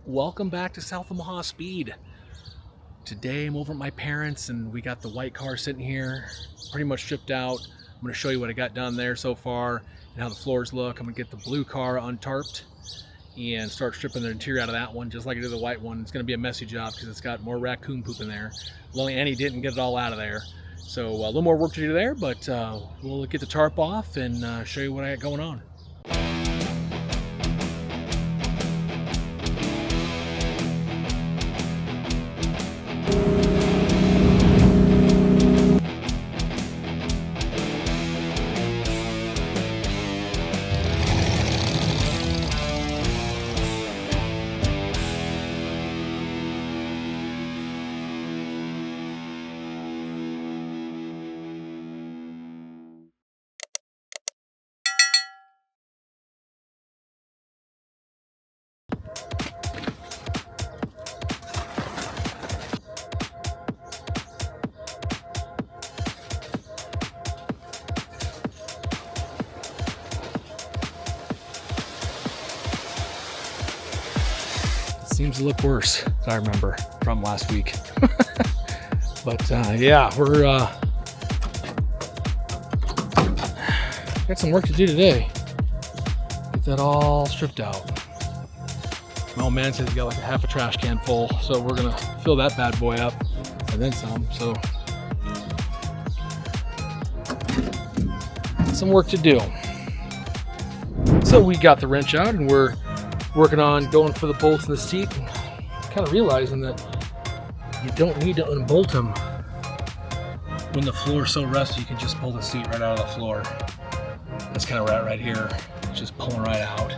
Welcome back to South Omaha Speed. Today I'm over at my parents and we got the white car sitting here, pretty much stripped out. I'm going to show you what I got done there so far and how the floors look. I'm going to get the blue car untarped and start stripping the interior out of that one just like I did the white one. It's going to be a messy job because it's got more raccoon poop in there. Lonely Annie didn't get it all out of there. So a little more work to do there, but we'll get the tarp off and show you what I got going on. Seems to look worse, as I remember from last week. But yeah, we're got some work to do today. Get that all stripped out. My old man says he got like a half a trash can full, so we're gonna fill that bad boy up and then some. So some work to do. So we got the wrench out and we're working on going for the bolts in the seat, and kind of realizing that you don't need to unbolt them when the floor is so rusty. You can just pull the seat right out of the floor. That's kind of right here. It's just pulling right out.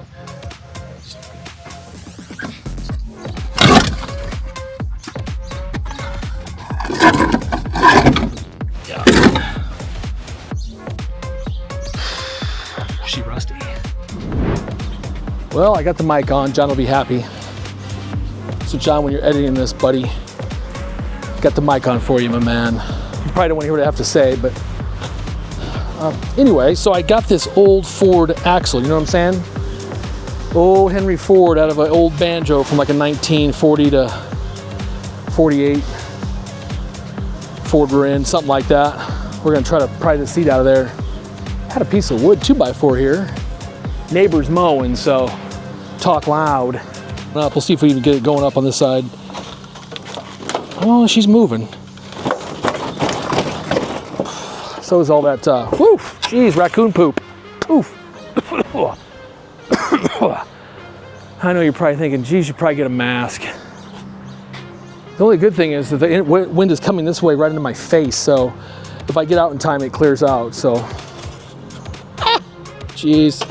Yeah. She rusty. Well, I got the mic on. John will be happy. So John, when you're editing this, buddy, got the mic on for you, my man. You probably don't want to hear what I have to say, but anyway, so I got this old Ford axle, you know what I'm saying? Old Henry Ford out of an old banjo from like a 1940 to 48 Ford Marin, something like that. We're gonna try to pry the seat out of there. Had a piece of wood 2x4 here. Neighbor's mowing, so talk loud. We'll see if we can get it going up on this side. Oh, she's moving. So is all that, whoo, geez, raccoon poop. Oof. I know you're probably thinking, geez, you should probably get a mask. The only good thing is that the wind is coming this way right into my face, so if I get out in time, it clears out, so. Geez.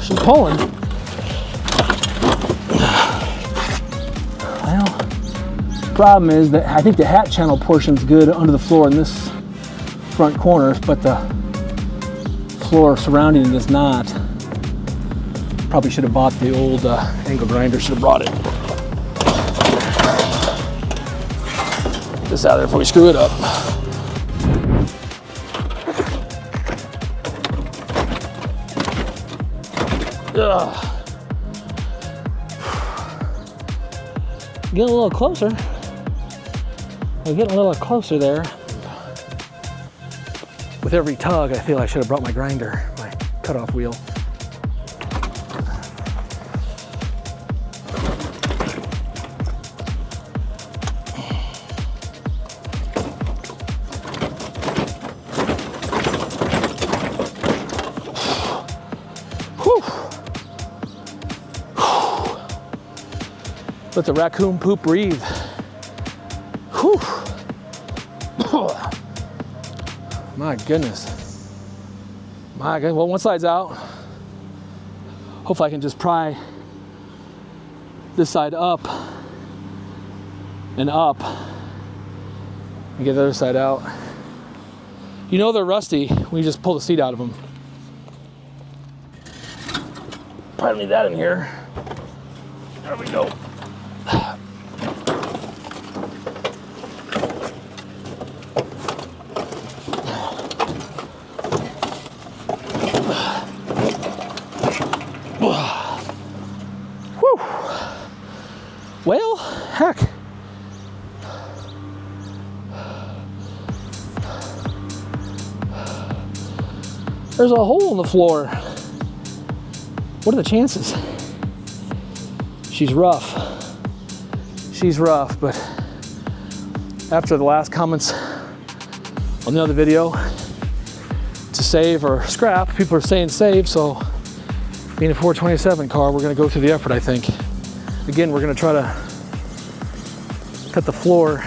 She's pulling. Well, the problem is that I think the hat channel portion's good under the floor in this front corner, but the floor surrounding it is not. Probably should have bought the old angle grinder, should have brought it. Get this out of there before we screw it up. Ugh. Getting a little closer. We're getting a little closer there. With every tug, I feel I should have brought my grinder, my cutoff wheel. Let the raccoon poop breathe. Whew. My goodness. My goodness. Well, one side's out. Hopefully I can just pry this side up and up and get the other side out. You know they're rusty when you just pull the seat out of them. Probably leave that in here. There we go. Well, heck. There's a hole in the floor. What are the chances? She's rough. She's rough, but after the last comments on the other video, to save or scrap, people are saying save, so being a 427 car, we're gonna go through the effort, I think. Again, we're gonna try to cut the floor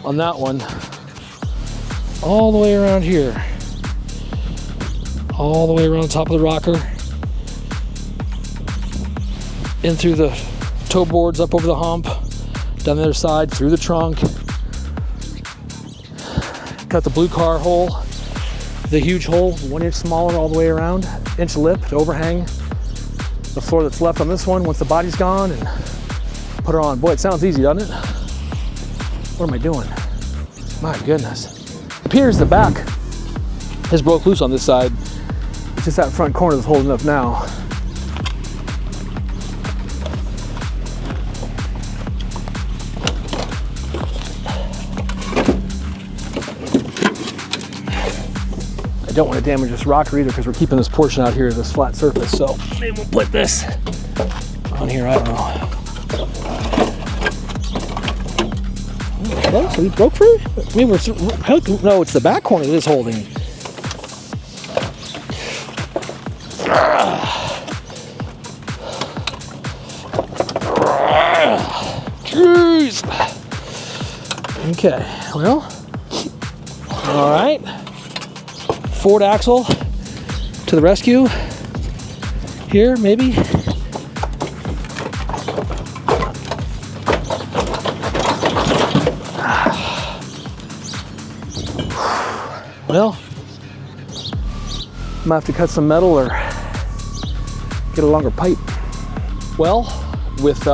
on that one all the way around here. All the way around the top of the rocker, in through the toe boards, up over the hump, down the other side, through the trunk. Cut the blue car hole, the huge hole, 1 inch smaller all the way around, inch lip to overhang the floor that's left on this one once the body's gone, and put her on. Boy, it sounds easy, doesn't it? What am I doing? My goodness. It appears the back has broke loose on this side. It's just that front corner that's holding up now. I don't want to damage this rocker either because we're keeping this portion out here, this flat surface. So maybe we'll put this on here, I don't know. Oh, so we broke free? We were, no, it's the back corner that is holding. Jeez. Okay, well, all right. Ford axle to the rescue here, maybe. Well, I might have to cut some metal or get a longer pipe. Well, with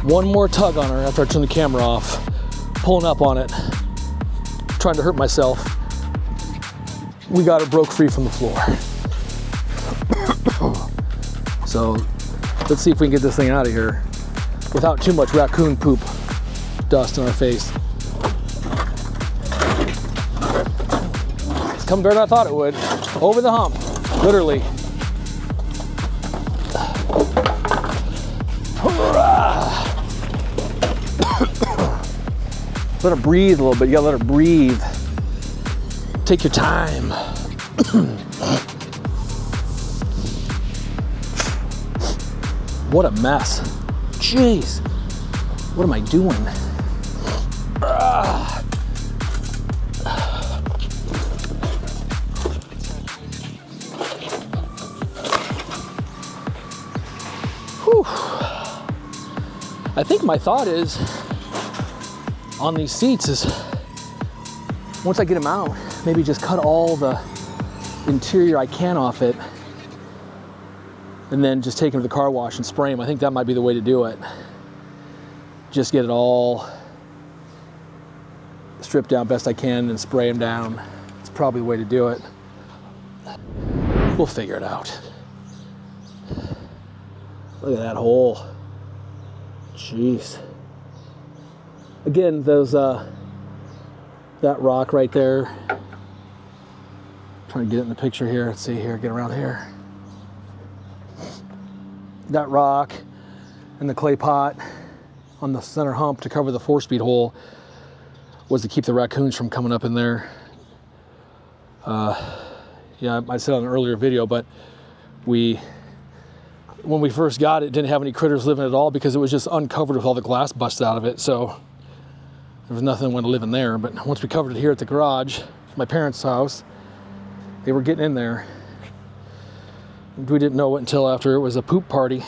one more tug on her after I turn the camera off, pulling up on it, trying to hurt myself, we got her broke free from the floor. So let's see if we can get this thing out of here without too much raccoon poop dust in our face. It's come better than I thought it would. Over the hump, literally. Let her breathe a little bit. You gotta let her breathe. Take your time. What a mess. Jeez. What am I doing? Whew. I think my thought is on these seats is once I get them out, maybe just cut all the interior I can off it and then just take them to the car wash and spray them. I think that might be the way to do it. Just get it all stripped down best I can and spray them down. It's probably the way to do it. We'll figure it out. Look at that hole. Jeez. Again, those that rock right there. Trying to get it in the picture here. Let's see here, get around here. That rock and the clay pot on the center hump to cover the 4-speed hole was to keep the raccoons from coming up in there. Yeah, I said on an earlier video, but when we first got it, didn't have any critters living at all because it was just uncovered with all the glass busted out of it. So there was nothing that wanted to live in there. But once we covered it here at the garage, my parents' house, they were getting in there. We didn't know it until after it was a poop party.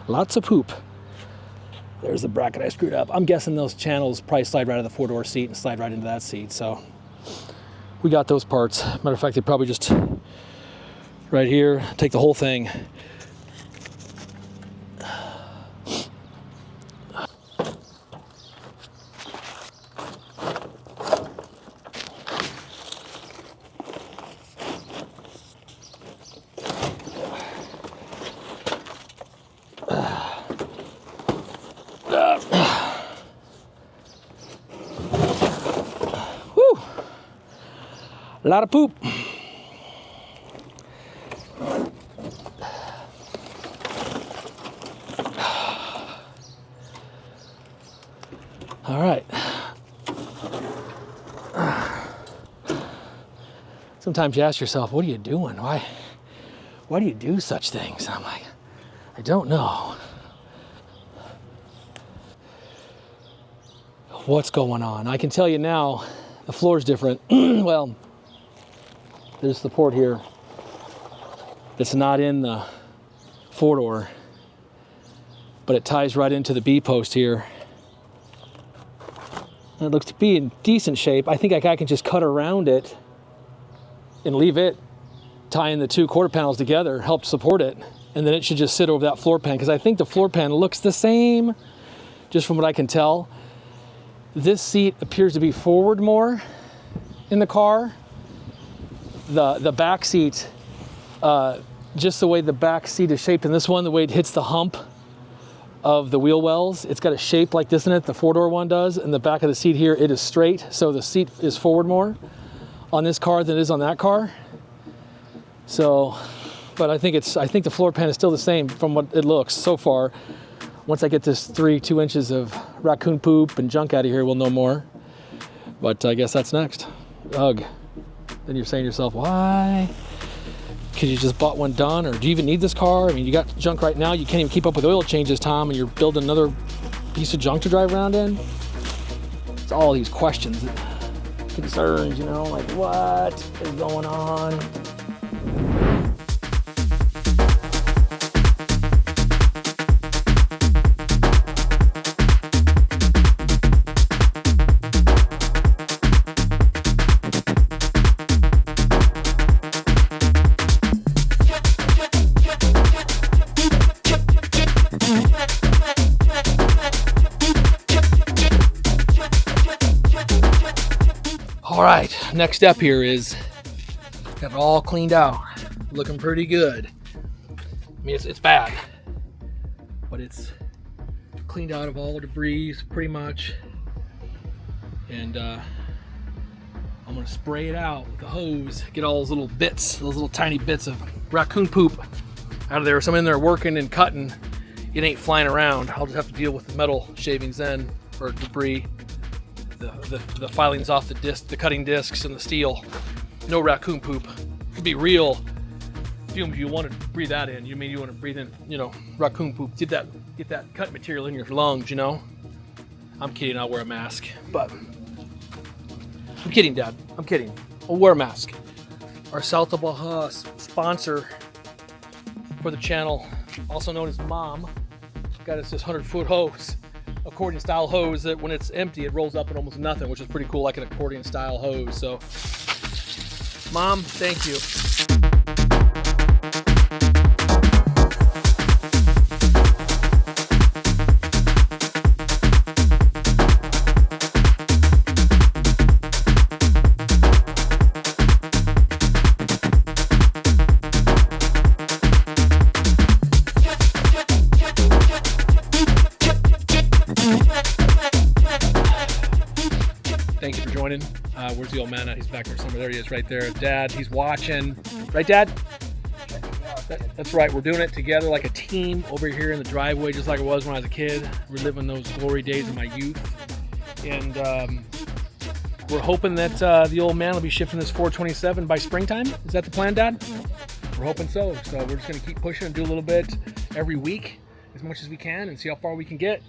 Lots of poop. There's the bracket I screwed up. I'm guessing those channels probably slide right out of the 4-door seat and slide right into that seat. So we got those parts. Matter of fact, they probably just right here, take the whole thing. Whew. A lot of poop. All right. Sometimes you ask yourself, what are you doing? Why do you do such things? And I'm like, I don't know. What's going on? I can tell you now, the floor's different. Well, there's support here. It's not in the four-door, but it ties right into the B-post here. And it looks to be in decent shape. I think I can just cut around it and leave it, tying the two quarter panels together, help support it, and then it should just sit over that floor pan, because I think the floor pan looks the same, just from what I can tell. This seat appears to be forward more in the car. The back seat, just the way the back seat is shaped in this one, the way it hits the hump of the wheel wells, it's got a shape like this in it, the four-door one does, and the back of the seat here, it is straight, so the seat is forward more on this car than it is on that car. So, but I think the floor pan is still the same from what it looks so far. Once I get this 2 inches of raccoon poop and junk out of here, we'll know more. But I guess that's next. Ugh. Then you're saying to yourself, why? Because you just bought one done, or do you even need this car? I mean, you got junk right now. You can't even keep up with oil changes, Tom, and you're building another piece of junk to drive around in. It's all these questions, concerns, you know, like what is going on? All right, next step here is got it all cleaned out, looking pretty good. I mean, it's bad, but it's cleaned out of all the debris pretty much. And I'm gonna spray it out with the hose, get all those little bits, those little tiny bits of raccoon poop out of there. If I'm in there working and cutting, it ain't flying around. I'll just have to deal with the metal shavings then, or debris. The filings off the disc, the cutting discs and the steel. No raccoon poop. It'd be real fumes. You want to breathe that in. You mean you want to breathe in, you know, raccoon poop. Get that cut material in your lungs, you know. I'm kidding. I'll wear a mask, but I'm kidding, Dad. I'm kidding. I'll wear a mask. Our South Omaha sponsor for the channel, also known as Mom, got us this 100-foot hose. Accordion style hose that when it's empty it rolls up at almost nothing, which is pretty cool, like an accordion style hose. So Mom, thank you. Thank you for joining. Where's the old man at? He's back there somewhere. There he is, right there. Dad, he's watching. Right, Dad? That's right. We're doing it together like a team over here in the driveway, just like it was when I was a kid, reliving those glory days of my youth. And we're hoping that the old man will be shifting this 427 by springtime. Is that the plan, Dad? We're hoping so. So we're just going to keep pushing and do a little bit every week, as much as we can, and see how far we can get.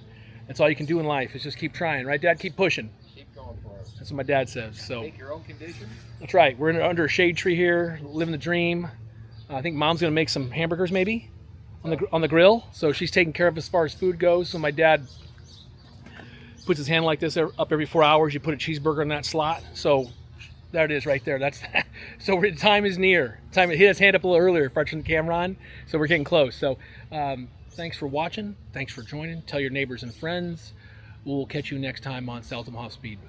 That's all you can do in life, is just keep trying. Right, Dad? Keep pushing. Keep going for it. That's what my dad says. So make your own conditions. That's right. We're under a shade tree here, living the dream. I think Mom's gonna make some hamburgers maybe on the grill. So she's taking care of as far as food goes. So my dad puts his hand like this up every 4 hours. You put a cheeseburger in that slot. So there it is right there. That's so time is near. Time he had his hand up a little earlier, fetching the camera on. So we're getting close. So thanks for watching. Thanks for joining. Tell your neighbors and friends. We'll catch you next time on South Omaha Speed.